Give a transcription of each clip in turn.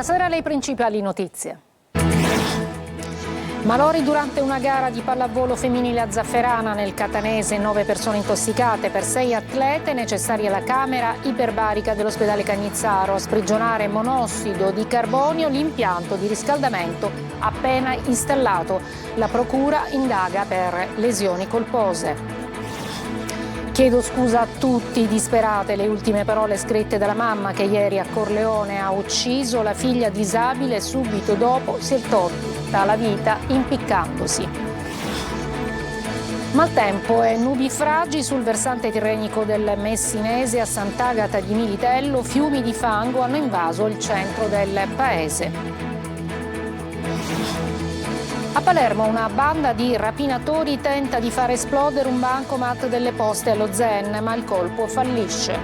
Buonasera, alle principali notizie. Malori durante una gara di pallavolo femminile a Zafferana nel Catanese, 9 persone intossicate, per 6 atlete necessaria la camera iperbarica dell'ospedale Cannizzaro. A sprigionare monossido di carbonio l'impianto di riscaldamento appena installato. La procura indaga per lesioni colpose. Chiedo scusa a tutti, disperate le ultime parole scritte dalla mamma che ieri a Corleone ha ucciso la figlia disabile e subito dopo si è tolta la vita impiccandosi. Maltempo e nubifragi sul versante tirrenico del Messinese. A Sant'Agata di Militello fiumi di fango hanno invaso il centro del paese. A Palermo una banda di rapinatori tenta di far esplodere un bancomat delle poste allo Zen, ma il colpo fallisce.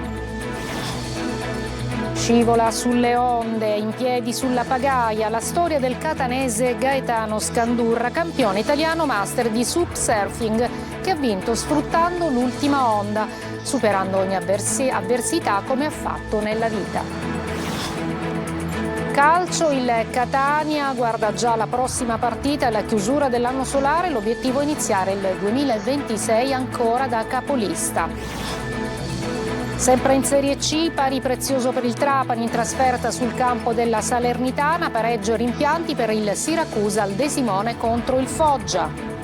Scivola sulle onde, in piedi sulla pagaia, la storia del catanese Gaetano Scandurra, campione italiano master di subsurfing, che ha vinto sfruttando l'ultima onda, superando ogni avversità come ha fatto nella vita. Calcio, il Catania guarda già la prossima partita e la chiusura dell'anno solare, l'obiettivo è iniziare il 2026 ancora da capolista. Sempre in Serie C, pari prezioso per il Trapani in trasferta sul campo della Salernitana, pareggio e rimpianti per il Siracusa al De Simone contro il Foggia.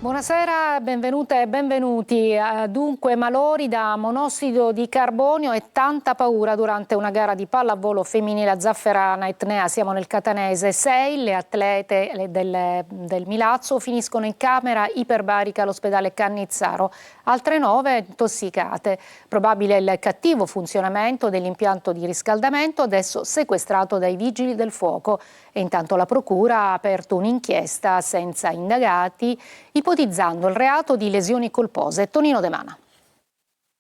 Buonasera, benvenute e benvenuti. Dunque, malori da monossido di carbonio e tanta paura durante una gara di pallavolo femminile a Zafferana, Etnea, siamo nel Catanese. 6 le atlete del Milazzo finiscono in camera iperbarica all'ospedale Cannizzaro, altre 9 intossicate. Probabile il cattivo funzionamento dell'impianto di riscaldamento, adesso sequestrato dai vigili del fuoco. E intanto la procura ha aperto un'inchiesta senza indagati, ipotizzando il reato di lesioni colpose. Tonino De Mana.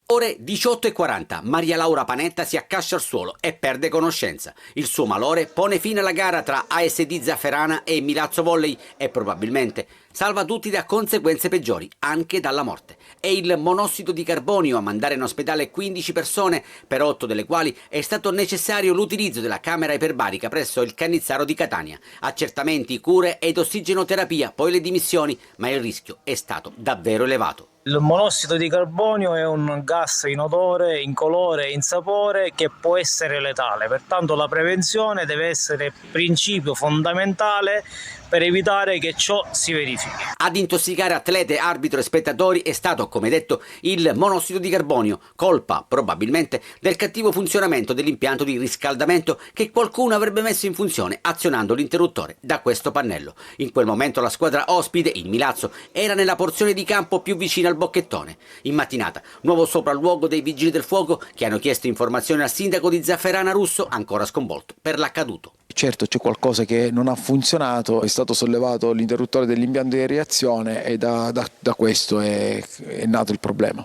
Ore 18:40, Maria Laura Panetta si accascia al suolo e perde conoscenza. Il suo malore pone fine alla gara tra ASD Zafferana e Milazzo Volley e probabilmente salva tutti da conseguenze peggiori, anche dalla morte. È il monossido di carbonio a mandare in ospedale 15 persone, per 8 delle quali è stato necessario l'utilizzo della camera iperbarica presso il Cannizzaro di Catania. Accertamenti, cure ed ossigenoterapia, poi le dimissioni, ma il rischio è stato davvero elevato. Il monossido di carbonio è un gas inodore, incolore e insapore che può essere letale, pertanto la prevenzione deve essere principio fondamentale per evitare che ciò si verifichi. Ad intossicare atlete, arbitro e spettatori è stato, come detto, il monossido di carbonio, colpa probabilmente del cattivo funzionamento dell'impianto di riscaldamento che qualcuno avrebbe messo in funzione azionando l'interruttore da questo pannello. In quel momento la squadra ospite, il Milazzo, era nella porzione di campo più vicina al bocchettone. In mattinata, nuovo sopralluogo dei vigili del fuoco che hanno chiesto informazioni al sindaco di Zafferana Russo, ancora sconvolto per l'accaduto. Certo c'è qualcosa che non ha funzionato, è stato sollevato l'interruttore dell'impianto di reazione e da questo è nato il problema.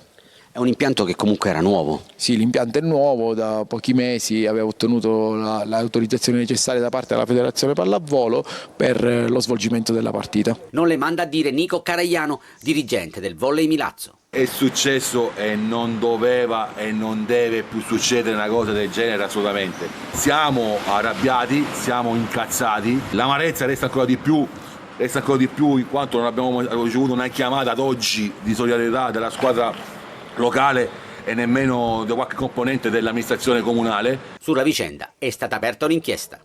È un impianto che comunque era nuovo? Sì, l'impianto è nuovo, da pochi mesi aveva ottenuto l'autorizzazione necessaria da parte della Federazione Pallavolo per lo svolgimento della partita. Non le manda a dire Nico Caragliano, dirigente del Volley Milazzo. È successo e non doveva e non deve più succedere una cosa del genere assolutamente. Siamo arrabbiati, siamo incazzati, l'amarezza resta ancora di più in quanto non abbiamo ricevuto una chiamata ad oggi di solidarietà della squadra locale e nemmeno di qualche componente dell'amministrazione comunale. Sulla vicenda è stata aperta un'inchiesta.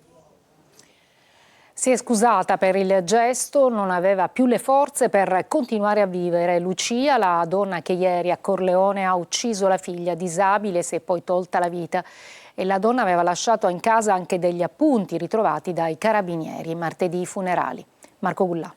Si è scusata per il gesto, non aveva più le forze per continuare a vivere. Lucia, la donna che ieri a Corleone ha ucciso la figlia disabile, si è poi tolta la vita e la donna aveva lasciato in casa anche degli appunti ritrovati dai carabinieri. Martedì i funerali. Marco Gullà.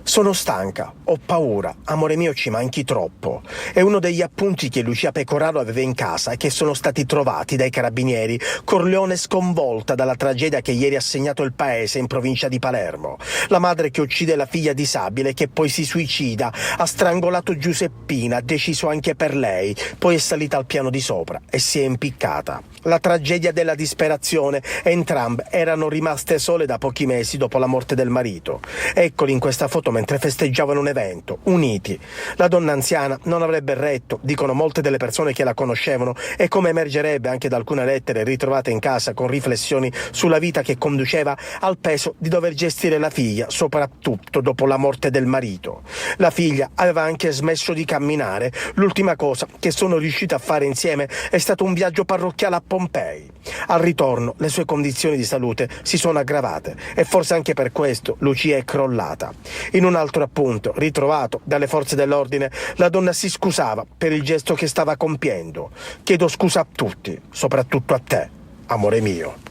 Sono stanca, ho paura, amore mio ci manchi troppo. È uno degli appunti che Lucia Pecoraro aveva in casa e che sono stati trovati dai carabinieri. Corleone sconvolta dalla tragedia che ieri ha segnato il paese in provincia di Palermo. La madre che uccide la figlia disabile che poi si suicida, ha strangolato Giuseppina, ha deciso anche per lei, poi è salita al piano di sopra e si è impiccata. La tragedia della disperazione, entrambe erano rimaste sole da pochi mesi dopo la morte del marito. Eccoli in questa foto mentre festeggiavano un evento, uniti. La donna anziana non avrebbe retto, dicono molte delle persone che la conoscevano, e come emergerebbe anche da alcune lettere ritrovate in casa con riflessioni sulla vita che conduceva al peso di dover gestire la figlia, soprattutto dopo la morte del marito. La figlia aveva anche smesso di camminare. L'ultima cosa che sono riusciti a fare insieme è stato un viaggio parrocchiale a Pompei. Al ritorno le sue condizioni di salute si sono aggravate e forse anche per questo Lucia è crollata. In un altro appunto, ritrovato dalle forze dell'ordine, la donna si scusava per il gesto che stava compiendo. Chiedo scusa a tutti, soprattutto a te, amore mio.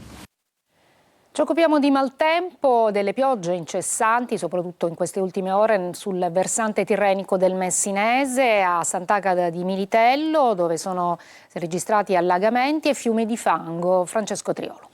Ci occupiamo di maltempo, delle piogge incessanti, soprattutto in queste ultime ore sul versante tirrenico del Messinese, a Sant'Agata di Militello, dove sono registrati allagamenti e fiumi di fango. Francesco Triolo.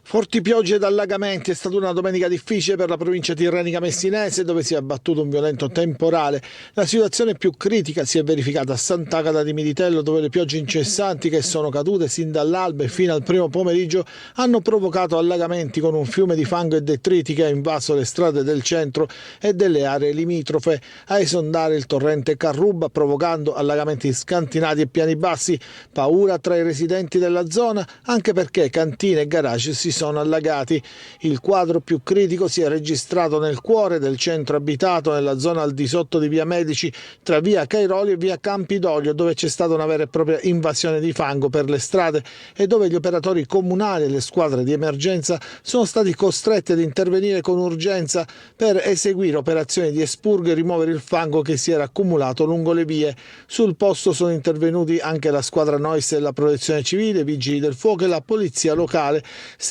Forti piogge ed allagamenti. È stata una domenica difficile per la provincia tirrenica messinese, dove si è abbattuto un violento temporale. La situazione più critica si è verificata a Sant'Agata di Militello, dove le piogge incessanti che sono cadute sin dall'alba e fino al primo pomeriggio hanno provocato allagamenti, con un fiume di fango e detriti che ha invaso le strade del centro e delle aree limitrofe, a esondare il torrente Carruba, provocando allagamenti scantinati e piani bassi. Paura tra i residenti della zona, anche perché cantine e garage si sono allagati. Il quadro più critico si è registrato nel cuore del centro abitato, nella zona al di sotto di via Medici, tra via Cairoli e via Campidoglio, dove c'è stata una vera e propria invasione di fango per le strade e dove gli operatori comunali e le squadre di emergenza sono stati costretti ad intervenire con urgenza per eseguire operazioni di espurgo e rimuovere il fango che si era accumulato lungo le vie. Sul posto sono intervenuti anche la squadra NOIS e la protezione civile, vigili del fuoco e la polizia locale.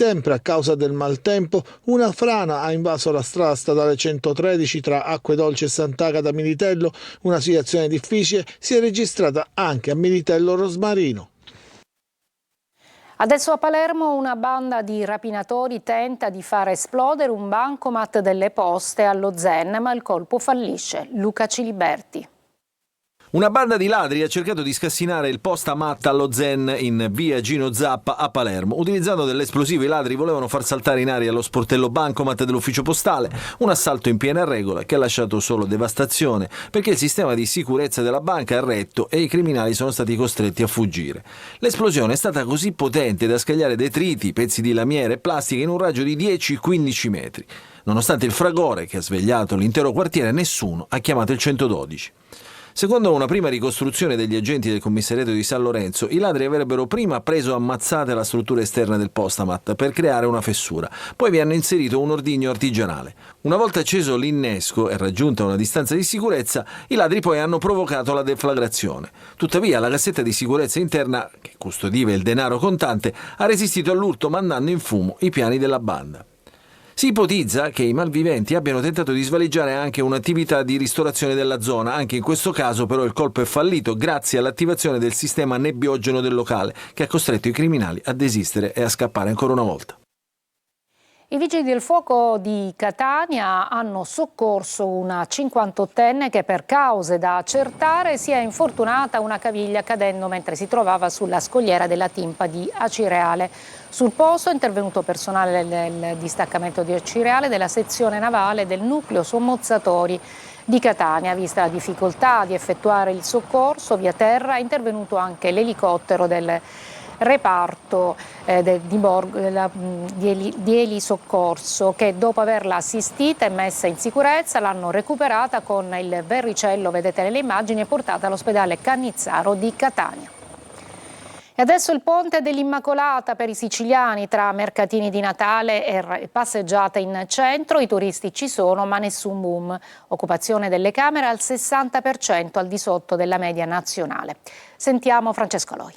Sempre a causa del maltempo, una frana ha invaso la strada statale 113 tra Acquedolci e Sant'Agata Militello. Una situazione difficile si è registrata anche a Militello Rosmarino. Adesso a Palermo una banda di rapinatori tenta di far esplodere un bancomat delle poste allo Zen, ma il colpo fallisce. Luca Ciliberti. Una banda di ladri ha cercato di scassinare il postamat allo Zen in via Gino Zappa a Palermo. Utilizzando dell'esplosivo, i ladri volevano far saltare in aria lo sportello bancomat dell'ufficio postale, un assalto in piena regola che ha lasciato solo devastazione, perché il sistema di sicurezza della banca ha retto e i criminali sono stati costretti a fuggire. L'esplosione è stata così potente da scagliare detriti, pezzi di lamiere e plastica in un raggio di 10-15 metri. Nonostante il fragore che ha svegliato l'intero quartiere, nessuno ha chiamato il 112. Secondo una prima ricostruzione degli agenti del commissariato di San Lorenzo, i ladri avrebbero prima preso a mazzate la struttura esterna del postamat per creare una fessura, poi vi hanno inserito un ordigno artigianale. Una volta acceso l'innesco e raggiunta una distanza di sicurezza, i ladri poi hanno provocato la deflagrazione. Tuttavia la cassetta di sicurezza interna, che custodiva il denaro contante, ha resistito all'urto mandando in fumo i piani della banda. Si ipotizza che i malviventi abbiano tentato di svaligiare anche un'attività di ristorazione della zona. Anche in questo caso però il colpo è fallito grazie all'attivazione del sistema nebbiogeno del locale, che ha costretto i criminali a desistere e a scappare ancora una volta. I vigili del fuoco di Catania hanno soccorso una 58enne che per cause da accertare si è infortunata a una caviglia cadendo mentre si trovava sulla scogliera della Timpa di Acireale. Sul posto è intervenuto personale del distaccamento di Acireale della sezione navale del nucleo sommozzatori di Catania. Vista la difficoltà di effettuare il soccorso via terra, è intervenuto anche l'elicottero del reparto di elisoccorso, che dopo averla assistita e messa in sicurezza l'hanno recuperata con il verricello, vedete nelle immagini, e portata all'ospedale Cannizzaro di Catania. E adesso il ponte dell'Immacolata per i siciliani tra mercatini di Natale e passeggiata in centro. I turisti ci sono ma nessun boom. Occupazione delle camere al 60%, al di sotto della media nazionale. Sentiamo Francesco Aloi.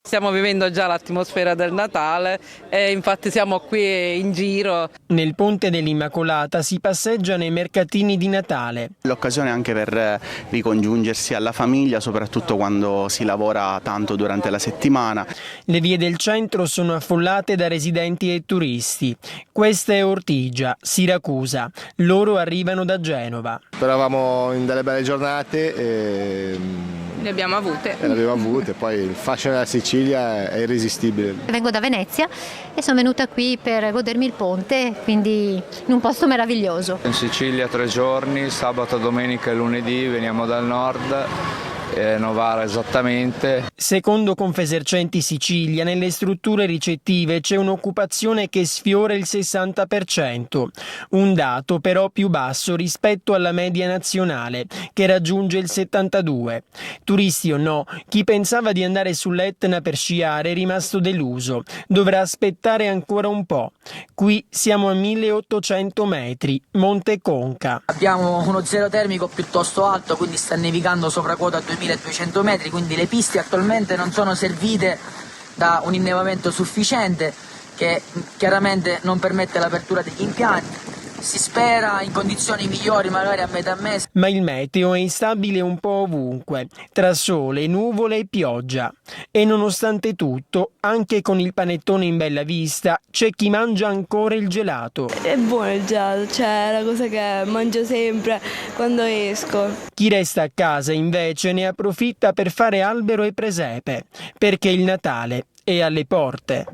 Stiamo vivendo già l'atmosfera del Natale e infatti siamo qui in giro. Nel ponte dell'Immacolata si passeggia nei mercatini di Natale. L'occasione anche per ricongiungersi alla famiglia, soprattutto quando si lavora tanto durante la settimana. Le vie del centro sono affollate da residenti e turisti. Questa è Ortigia, Siracusa. Loro arrivano da Genova. Eravamo in delle belle giornate e le abbiamo avute. Le abbiamo avute, poi il fascino della Sicilia è irresistibile. Vengo da Venezia e sono venuta qui per godermi il ponte, quindi in un posto meraviglioso. In Sicilia 3 giorni, sabato, domenica e lunedì, veniamo dal nord. Novara esattamente. Secondo Confesercenti Sicilia, nelle strutture ricettive c'è un'occupazione che sfiora il 60%, un dato però più basso rispetto alla media nazionale, che raggiunge il 72%. Turisti o no, chi pensava di andare sull'Etna per sciare è rimasto deluso, dovrà aspettare ancora un po'. Qui siamo a 1800 metri, Monte Conca. Abbiamo uno zero termico piuttosto alto, quindi sta nevicando sopra quota 2200 metri, quindi le piste attualmente non sono servite da un innevamento sufficiente che chiaramente non permette l'apertura degli impianti. Si spera in condizioni migliori magari a metà mese. Ma il meteo è instabile un po' ovunque, tra sole, nuvole e pioggia. E nonostante tutto, anche con il panettone in bella vista, c'è chi mangia ancora il gelato. È buono il gelato, cioè è la cosa che mangio sempre quando esco. Chi resta a casa invece ne approfitta per fare albero e presepe, perché il Natale è alle porte.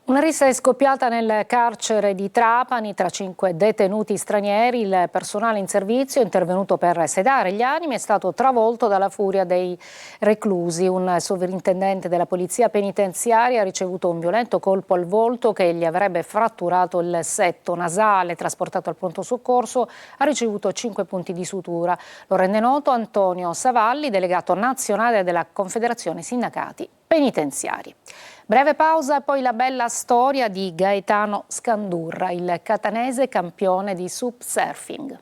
Una rissa è scoppiata nel carcere di Trapani tra 5 detenuti stranieri. Il personale in servizio, intervenuto per sedare gli animi, è stato travolto dalla furia dei reclusi. Un sovrintendente della polizia penitenziaria ha ricevuto un violento colpo al volto che gli avrebbe fratturato il setto nasale. Trasportato al pronto soccorso, ha ricevuto 5 punti di sutura. Lo rende noto Antonio Savalli, delegato nazionale della Confederazione Sindacati Penitenziari. Breve pausa e poi la bella storia di Gaetano Scandurra, il catanese campione di subsurfing.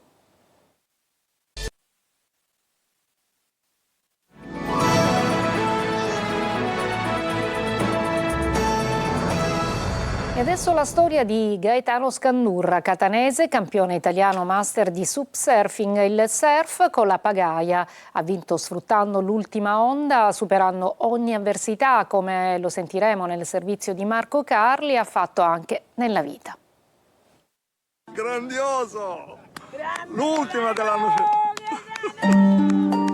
E adesso la storia di Gaetano Scandurra, catanese, campione italiano master di subsurfing. Il surf con la pagaia ha vinto sfruttando l'ultima onda, superando ogni avversità, come lo sentiremo nel servizio di Marco Carli, ha fatto anche nella vita. Grandioso! L'ultima dell'anno.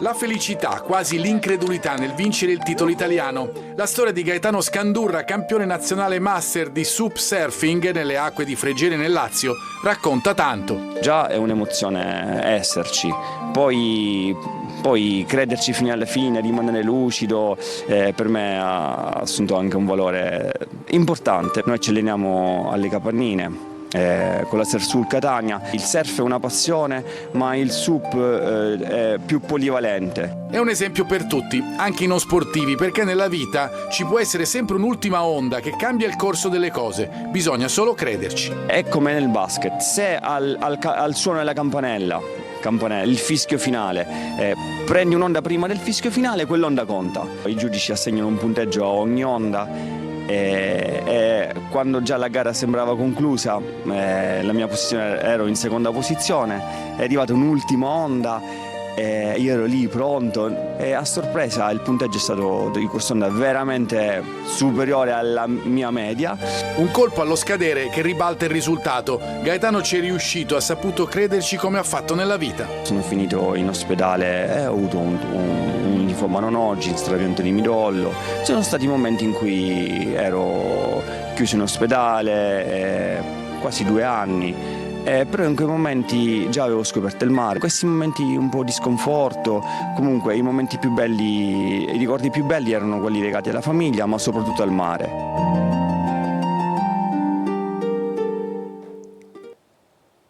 La felicità, quasi l'incredulità nel vincere il titolo italiano. La storia di Gaetano Scandurra, campione nazionale master di subsurfing nelle acque di Fregene nel Lazio, racconta tanto. Già è un'emozione esserci, poi crederci fino alla fine, rimanere lucido, per me ha assunto anche un valore importante. Noi ci alleniamo alle Capannine. Con la Surf School Catania. Il surf è una passione, ma il sup è più polivalente. È un esempio per tutti, anche i non sportivi, perché nella vita ci può essere sempre un'ultima onda che cambia il corso delle cose, bisogna solo crederci. È come nel basket, se al suono della campanella, il fischio finale, prendi un'onda prima del fischio finale, quell'onda conta. I giudici assegnano un punteggio a ogni onda. E quando già la gara sembrava conclusa, la mia posizione, ero in seconda posizione, è arrivata un'ultima onda, io ero lì pronto e a sorpresa il punteggio è stato di quest'onda veramente superiore alla mia media. Un colpo allo scadere che ribalta il risultato. Gaetano ci è riuscito, ha saputo crederci come ha fatto nella vita. Sono finito in ospedale e ho avuto un linfoma non Hodgkin, strapianto di midollo. Ci sono stati momenti in cui ero chiuso in ospedale, quasi 2 anni. Però in quei momenti già avevo scoperto il mare, questi momenti un po' di sconforto, comunque i momenti più belli, i ricordi più belli erano quelli legati alla famiglia, ma soprattutto al mare.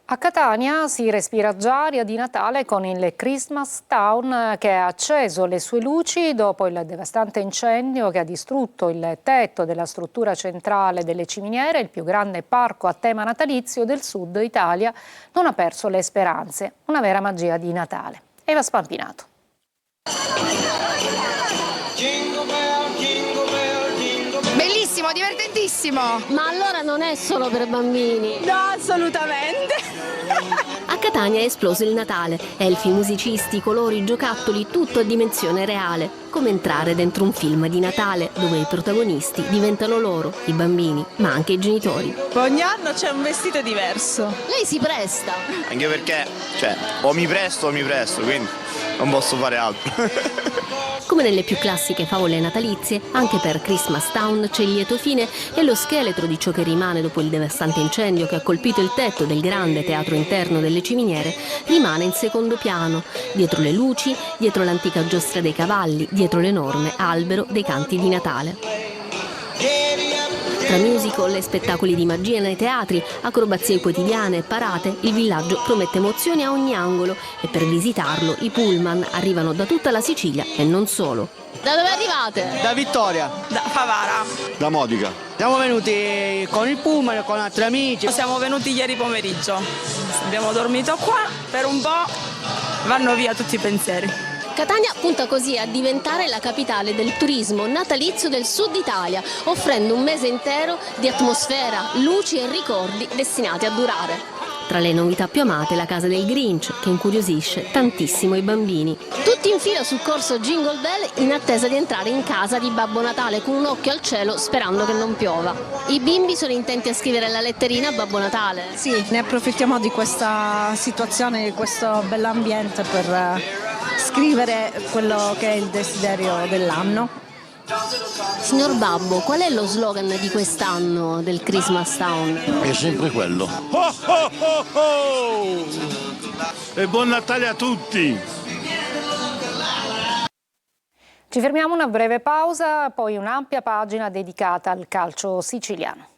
A Catania si respira già aria di Natale con il Christmas Town che ha acceso le sue luci dopo il devastante incendio che ha distrutto il tetto della struttura centrale delle Ciminiere. Il più grande parco a tema natalizio del sud Italia non ha perso le speranze, una vera magia di Natale. Eva Spampinato. Bellissimo, divertentissimo! Ma allora non è solo per bambini? No, assolutamente! A Catania è esploso il Natale, elfi, musicisti, colori, giocattoli, tutto a dimensione reale, come entrare dentro un film di Natale dove i protagonisti diventano loro, i bambini, ma anche i genitori. Ogni anno c'è un vestito diverso. Lei si presta. Anche perché, o mi presto, quindi non posso fare altro. Come nelle più classiche favole natalizie, anche per Christmas Town c'è il lieto fine e lo scheletro di ciò che rimane dopo il devastante incendio che ha colpito il tetto del grande teatro interno delle ciminiere rimane in secondo piano, dietro le luci, dietro l'antica giostra dei cavalli, dietro l'enorme albero dei canti di Natale. Tra musical e spettacoli di magia nei teatri, acrobazie quotidiane e parate, il villaggio promette emozioni a ogni angolo e per visitarlo i pullman arrivano da tutta la Sicilia e non solo. Da dove arrivate? Da Vittoria. Da Favara. Da Modica. Siamo venuti con il pullman, con altri amici. Siamo venuti ieri pomeriggio. Abbiamo dormito qua, per un po' vanno via tutti i pensieri. Catania punta così a diventare la capitale del turismo natalizio del sud Italia, offrendo un mese intero di atmosfera, luci e ricordi destinati a durare. Tra le novità più amate la casa del Grinch, che incuriosisce tantissimo i bambini. Tutti in fila sul corso Jingle Bell in attesa di entrare in casa di Babbo Natale con un occhio al cielo sperando che non piova. I bimbi sono intenti a scrivere la letterina a Babbo Natale. Sì, ne approfittiamo di questa situazione, di questo bell'ambiente per scrivere quello che è il desiderio dell'anno. Signor Babbo, qual è lo slogan di quest'anno del Christmas Town? È sempre quello. Oh, oh, oh, oh! E buon Natale a tutti! Ci fermiamo, una breve pausa, poi un'ampia pagina dedicata al calcio siciliano.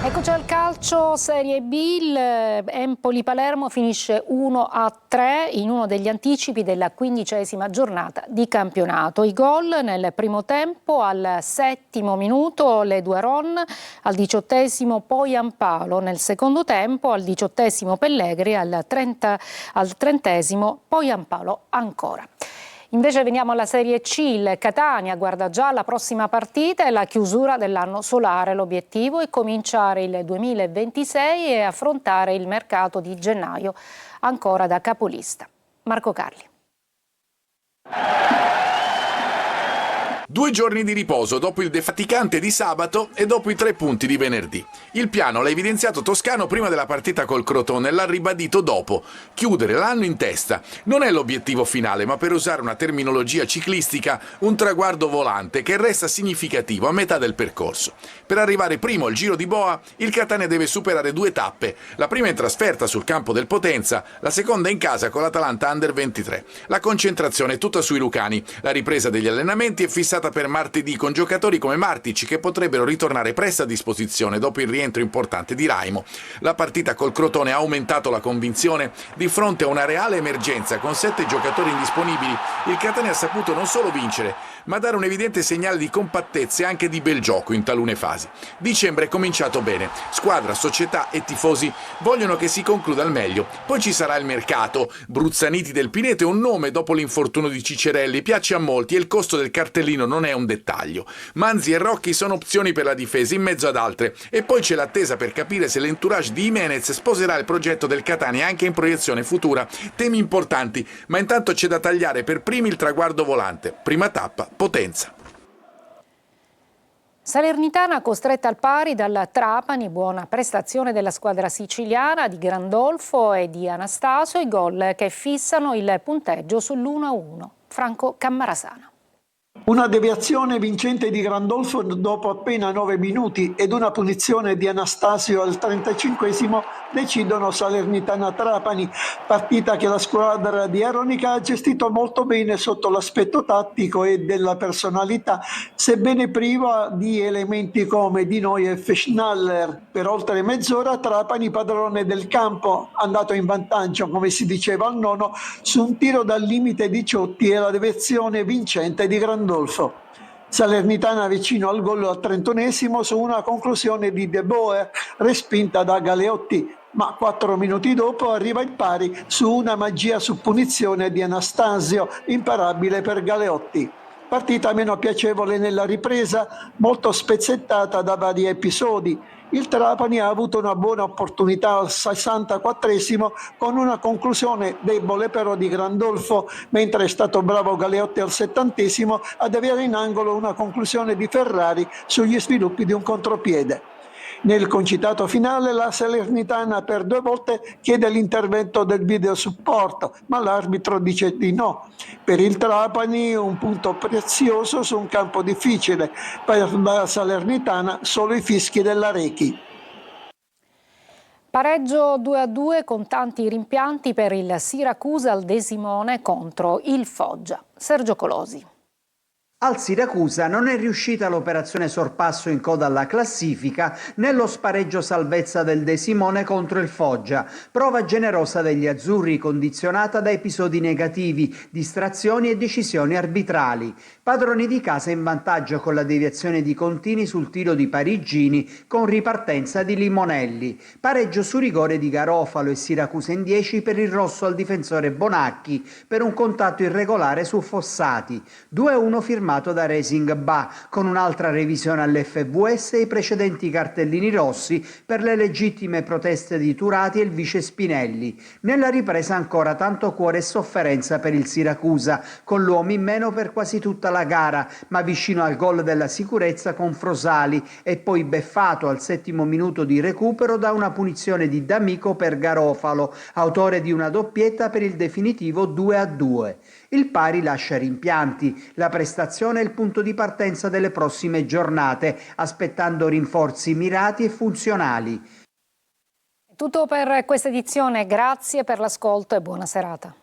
Eccoci al calcio Serie B, il Empoli-Palermo finisce 1-3 in uno degli anticipi della 15ª giornata di campionato. I gol nel primo tempo al 7° minuto Leduaron, al 18° poi Ampalo, nel secondo tempo al 18° Pellegri, al 30° poi Ampalo ancora. Invece veniamo alla Serie C, il Catania guarda già la prossima partita e la chiusura dell'anno solare. L'obiettivo è cominciare il 2026 e affrontare il mercato di gennaio ancora da capolista. Marco Carli. 2 giorni di riposo dopo il defaticante di sabato e dopo i 3 punti di venerdì. Il piano l'ha evidenziato Toscano prima della partita col Crotone e l'ha ribadito dopo. Chiudere l'anno in testa non è l'obiettivo finale, ma per usare una terminologia ciclistica, un traguardo volante che resta significativo a metà del percorso. Per arrivare primo al Giro di Boa, il Catania deve superare 2 tappe, la prima in trasferta sul campo del Potenza, la seconda in casa con l'Atalanta Under 23. La concentrazione è tutta sui lucani, la ripresa degli allenamenti è fissata per martedì con giocatori come Martic che potrebbero ritornare presto a disposizione dopo il rientro importante di Raimo. La partita col Crotone ha aumentato la convinzione di fronte a una reale emergenza con 7 giocatori indisponibili. Il Catania ha saputo non solo vincere, ma dare un evidente segnale di compattezza e anche di bel gioco in talune fasi. Dicembre è cominciato bene, squadra, società e tifosi vogliono che si concluda al meglio. Poi ci sarà il mercato. Bruzzaniti del Pineto è un nome dopo l'infortunio di Cicerelli, piace a molti e il costo del cartellino non è un dettaglio. Manzi e Rocchi sono opzioni per la difesa in mezzo ad altre e poi c'è l'attesa per capire se l'entourage di Jimenez sposerà il progetto del Catania anche in proiezione futura. Temi importanti, ma intanto c'è da tagliare per primi il traguardo volante. Prima tappa, Potenza. Salernitana costretta al pari dal Trapani, buona prestazione della squadra siciliana di Grandolfo e di Anastasio, i gol che fissano il punteggio sull'1-1. Franco Cammarasana. Una deviazione vincente di Grandolfo dopo appena 9 minuti ed una punizione di Anastasio al 35esimo decidono Salernitana-Trapani, partita che la squadra di Aronica ha gestito molto bene sotto l'aspetto tattico e della personalità, sebbene priva di elementi come Di Noi e Fschnaller. Per oltre mezz'ora Trapani padrone del campo, andato in vantaggio, come si diceva al nono, su un tiro dal limite di Ciotti e la deviazione vincente di Grandolfo. Salernitana vicino al gol al 31esimo su una conclusione di De Boer respinta da Galeotti, ma 4 minuti dopo arriva il pari su una magia su punizione di Anastasio, imparabile per Galeotti. Partita meno piacevole nella ripresa, molto spezzettata da vari episodi. Il Trapani ha avuto una buona opportunità al 64esimo con una conclusione debole però di Grandolfo, mentre è stato bravo Galeotti al 70esimo ad avere in angolo una conclusione di Ferrari sugli sviluppi di un contropiede. Nel concitato finale la Salernitana per 2 volte chiede l'intervento del video supporto, ma l'arbitro dice di no. Per il Trapani un punto prezioso su un campo difficile, per la Salernitana solo i fischi della Rechi. Pareggio 2-2 con tanti rimpianti per il Siracusa al De Simone contro il Foggia. Sergio Colosi. Al Siracusa non è riuscita l'operazione sorpasso in coda alla classifica nello spareggio salvezza del De Simone contro il Foggia, prova generosa degli azzurri condizionata da episodi negativi, distrazioni e decisioni arbitrali. Padroni di casa in vantaggio con la deviazione di Contini sul tiro di Parigini con ripartenza di Limonelli. Pareggio su rigore di Garofalo e Siracusa in 10 per il rosso al difensore Bonacchi per un contatto irregolare su Fossati. 2-1 firmato da Racing Ba, con un'altra revisione all'FVS e i precedenti cartellini rossi per le legittime proteste di Turati e il vice Spinelli. Nella ripresa ancora tanto cuore e sofferenza per il Siracusa, con l'uomo in meno per quasi tutta la gara, ma vicino al gol della sicurezza con Frosali e poi beffato al 7° minuto di recupero da una punizione di D'Amico per Garofalo, autore di una doppietta per il definitivo 2-2. Il pari lascia rimpianti, la prestazione è il punto di partenza delle prossime giornate, aspettando rinforzi mirati e funzionali. Tutto per questa edizione, grazie per l'ascolto e buona serata.